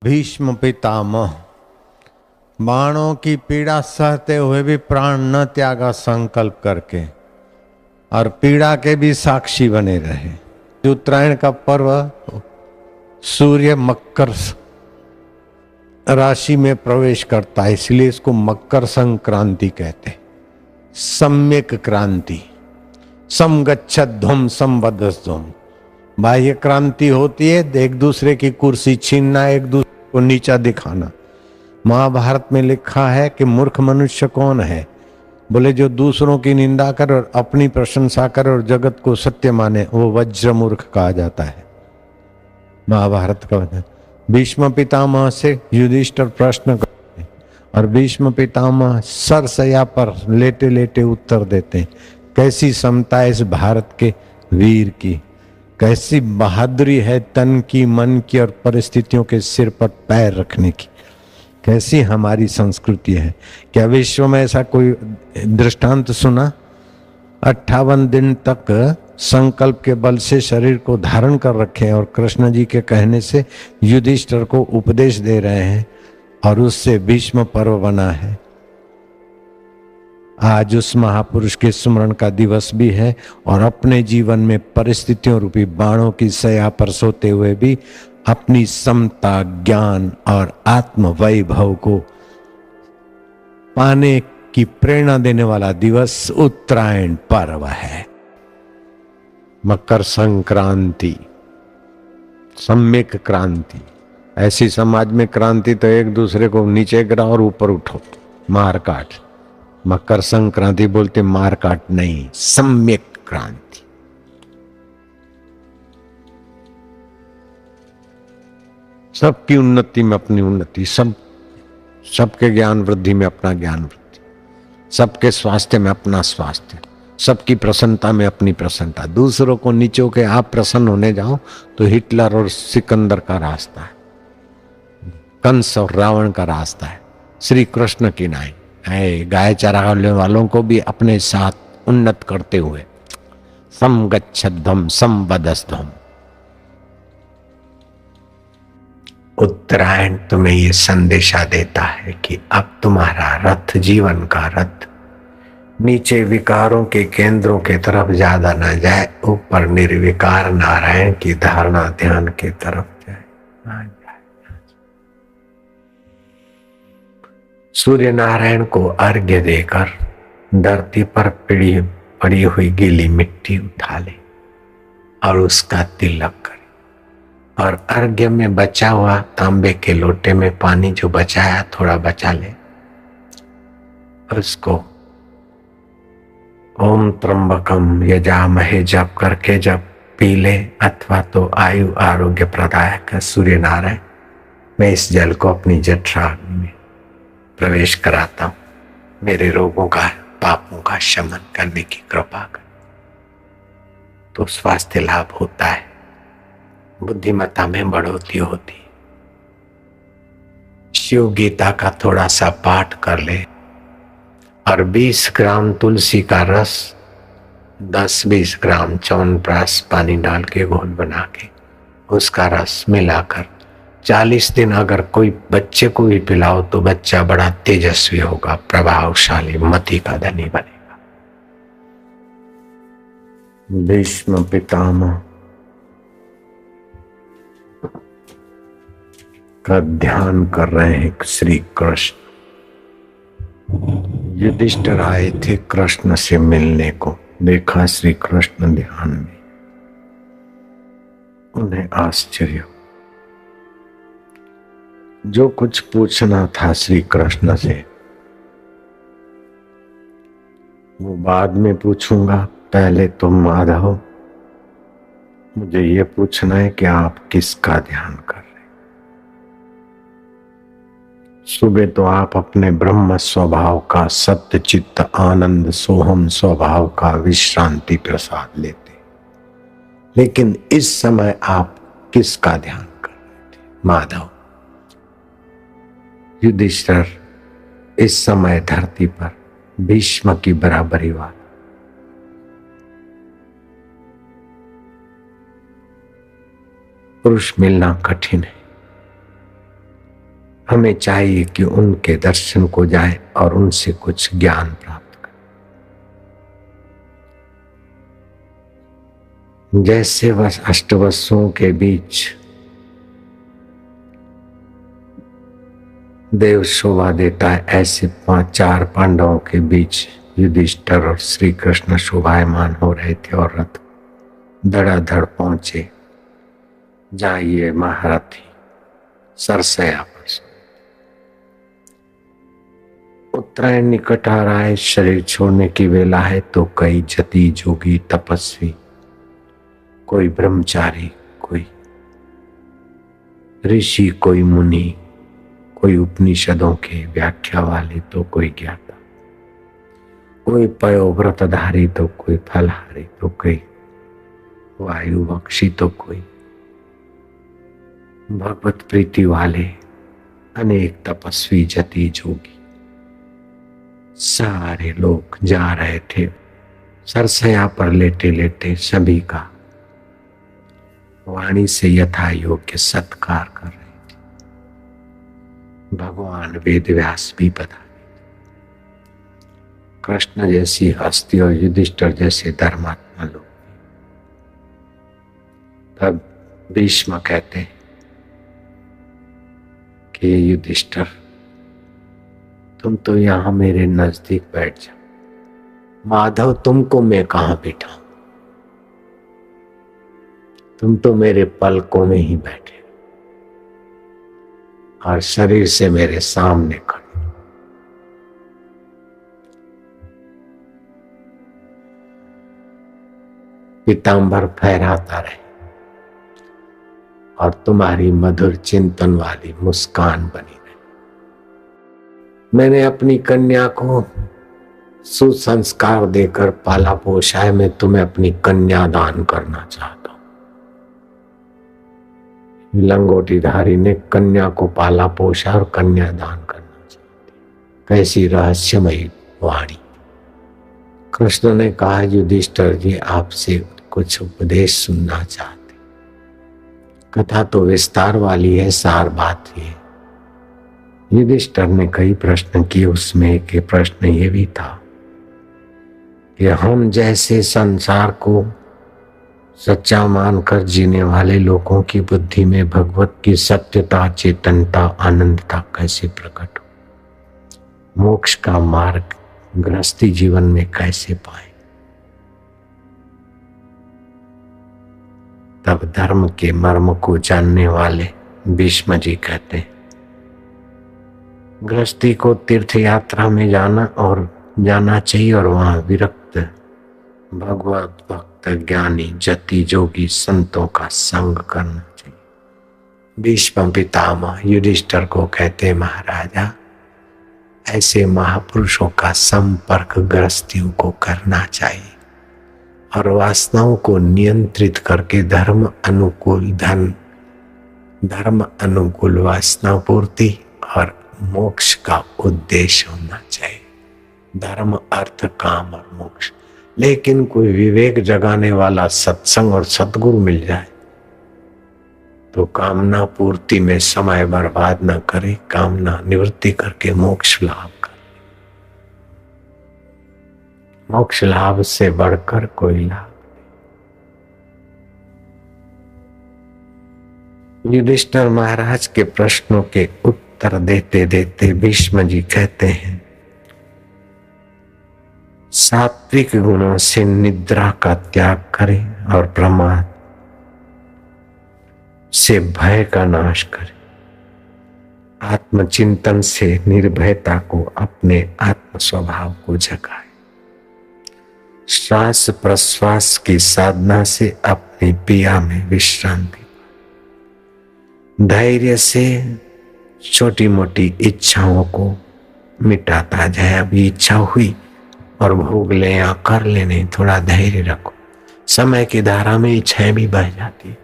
भीष्म पितामह बाणों की पीड़ा सहते हुए भी प्राण न त्यागा संकल्प करके और पीड़ा के भी साक्षी बने रहे। उत्तरायण का पर्व सूर्य मकर राशि में प्रवेश करता है, इसलिए इसको मकर संक्रांति कहते हैं। सम्यक क्रांति, सम गच्छध्वम सम वदध्वम। बाह्य क्रांति होती है एक दूसरे की कुर्सी छीनना, एक दूसरे को नीचा दिखाना। महाभारत में लिखा है कि मूर्ख मनुष्य कौन है? बोले जो दूसरों की निंदा कर और अपनी प्रशंसा कर और जगत को सत्य माने, वो वज्र मूर्ख कहा जाता है। महाभारत का वचन। भीष्म पितामह से युधिष्ठिर प्रश्न करते और भीष्म पितामह सरसया पर लेटे लेटे उत्तर देते हैं। कैसी समता है इस भारत के वीर की, कैसी बहादुरी है तन की, मन की और परिस्थितियों के सिर पर पैर रखने की। कैसी हमारी संस्कृति है। क्या विश्व में ऐसा कोई दृष्टांत सुना? 58 दिन तक संकल्प के बल से शरीर को धारण कर रखे और कृष्ण जी के कहने से युधिष्ठिर को उपदेश दे रहे हैं और उससे भीष्म पर्व बना है। आज उस महापुरुष के स्मरण का दिवस भी है और अपने जीवन में परिस्थितियों रूपी बाणों की सया पर सोते हुए भी अपनी समता, ज्ञान और आत्म वैभव को पाने की प्रेरणा देने वाला दिवस उत्तरायण पर्व है। मकर संक्रांति, सम्यक क्रांति। ऐसी समाज में क्रांति तो एक दूसरे को नीचे गिराओ और ऊपर उठो, मार काट। मकर संक्रांति बोलते मार काट नहीं, सम्यक क्रांति। सबकी उन्नति में अपनी उन्नति, सबके ज्ञान वृद्धि में अपना ज्ञान वृद्धि, सबके स्वास्थ्य में अपना स्वास्थ्य, सबकी प्रसन्नता में अपनी प्रसन्नता। दूसरों को नीचो के आप प्रसन्न होने जाओ तो हिटलर और सिकंदर का रास्ता है, कंस और रावण का रास्ता है। श्री कृष्ण की नाई है। गाय चराने वालों को भी अपने साथ उन्नत करते हुए सम गच्छध्वम सम वदध्वम। उत्तरायण तुम्हें ये संदेशा देता है कि अब तुम्हारा रथ, जीवन का रथ, नीचे विकारों के केंद्रों के तरफ ज्यादा न जाए, ऊपर निर्विकार नारायण की धारणा ध्यान के तरफ जाए। सूर्य नारायण को अर्घ्य देकर धरती पर पड़ी हुई गीली मिट्टी उठा ले और उसका तिलक करे और अर्घ्य में बचा हुआ तांबे के लोटे में पानी जो बचाया थोड़ा बचा ले, उसको ओम त्र्यंबकम यजामहे जप करके जब पी ले, अथवा तो आयु आरोग्य प्रदायक सूर्य नारायण, मैं इस जल को अपनी जठरा में प्रवेश कराता हूं, मेरे रोगों का, पापों का शमन करने की कृपा कर। तो स्वास्थ्य लाभ होता है, बुद्धिमत्ता में बढ़ोतरी होती। शिव गीता का थोड़ा सा पाठ कर ले और 20 ग्राम तुलसी का रस, 10-20 ग्राम च्यवनप्राश पानी डाल के घोल बना के उसका रस मिलाकर 40 दिन अगर कोई बच्चे को भी पिलाओ तो बच्चा बड़ा तेजस्वी होगा, प्रभावशाली, मति का धनी बनेगा। भीष्म पितामह का ध्यान कर रहे हैं श्री कृष्ण। युधिष्ठिर आए थे कृष्ण से मिलने को, देखा श्री कृष्ण ध्यान में, उन्हें आश्चर्य। जो कुछ पूछना था श्री कृष्ण से वो बाद में पूछूंगा, पहले तो माधव मुझे ये पूछना है कि आप किसका ध्यान कर रहे? सुबह तो आप अपने ब्रह्म स्वभाव का, सत्य चित्त आनंद सोहम स्वभाव का विश्रांति प्रसाद लेते, लेकिन इस समय आप किसका ध्यान कर रहे थे? माधव। युधिष्ठिर इस समय धरती पर भीष्म की बराबरी वाला, पुरुष मिलना कठिन है, हमें चाहिए कि उनके दर्शन को जाए और उनसे कुछ ज्ञान प्राप्त करें। जैसे वह अष्टवसुओं के बीच देव शोभा देता है, ऐसे 5-4 पांडवों के बीच युधिष्ठिर और श्री कृष्ण शोभायमान हो रहे थे और रथ धड़ाधड़ पहुंचे जहां ये महारथी सरसया पर। उत्तरायण निकट आ रहा है, शरीर छोड़ने की वेला है, तो कई जति जोगी तपस्वी, कोई ब्रह्मचारी, कोई ऋषि, कोई मुनि, कोई उपनिषदों के व्याख्या वाले, तो कोई ज्ञाता, कोई पयोव्रतधारी, तो कोई फलहारी, तो कोई वायु बक्षी, तो कोई भगवत प्रीति वाले, अनेक तपस्वी जति जोगी, सारे लोग जा रहे थे। सरसया पर लेटे लेटे सभी का वाणी से यथा योग्य सत्कार कर रहे थे। भगवान वेद व्यास भी बता रहे थे। कृष्ण जैसी हस्ती और युधिष्ठिर जैसे धर्मात्मा लोग। तब भीष्म कहते कि युधिष्ठिर, तुम तो यहां मेरे नजदीक बैठ जाओ, माधव तुमको मैं कहां बिठाऊं, तुम तो मेरे पलकों में ही बैठे और शरीर से मेरे सामने खड़े। पीतांबर फहराता रहे और तुम्हारी मधुर चिंतन वाली मुस्कान बनी रहे। मैंने अपनी कन्या को सुसंस्कार देकर पाला पोषा है, मैं तुम्हें अपनी कन्या दान करना चाहता हूं। लंगोटीधारी ने कन्या को पाला पोषा और कन्या दान करना चाहती। कैसी रहस्यमयी वाणी। कृष्ण ने कहा, युधिष्ठिर जी आपसे कुछ उपदेश सुनना चाहते। कथा तो विस्तार वाली है, सार बात ये। युधिष्ठिर ने कई प्रश्न किए, उसमें एक प्रश्न ये भी था कि हम जैसे संसार को सच्चा मानकर जीने वाले लोगों की बुद्धि में भगवत की सत्यता, चेतनता, आनंदता कैसे प्रकट हो, मोक्ष का मार्ग गृहस्थी जीवन में कैसे पाए। तब धर्म के मर्म को जानने वाले भीष्म जी कहते हैं, गृहस्थी को तीर्थ यात्रा में जाना चाहिए और वहां विरक्त भगवत भक्त ज्ञानी जति जोगी संतों का संग करना चाहिए। भीष्म पितामह युधिष्ठिर को कहते, महाराजा ऐसे महापुरुषों का संपर्क गृहस्थियों को करना चाहिए और वासनाओं को नियंत्रित करके धर्म अनुकूल धन, धर्म अनुकूल वासना पूर्ति और मोक्ष का उद्देश्य होना चाहिए। धर्म, अर्थ, काम और मोक्ष। लेकिन कोई विवेक जगाने वाला सत्संग और सद्गुरु मिल जाए तो कामना पूर्ति में समय बर्बाद न करे, कामना निवृत्ति करके मोक्ष लाभ करे। मोक्ष लाभ से बढ़कर कोई लाभ नहीं। युधिष्ठिर महाराज के प्रश्नों के उत्तर देते देते भीष्म जी कहते हैं, सात्विक गुणों से निद्रा का त्याग करें और प्रमाद से भय का नाश करें। आत्मचिंतन से निर्भयता को, अपने आत्म स्वभाव को जगाए। श्वास प्रश्वास की साधना से अपनी पिया में विश्रांति। धैर्य से छोटी मोटी इच्छाओं को मिटाता जाए। अभी इच्छा हुई और भोग ले या कर ले, नहीं, थोड़ा धैर्य रखो। समय की धारा में इच्छाएं भी बह जाती है।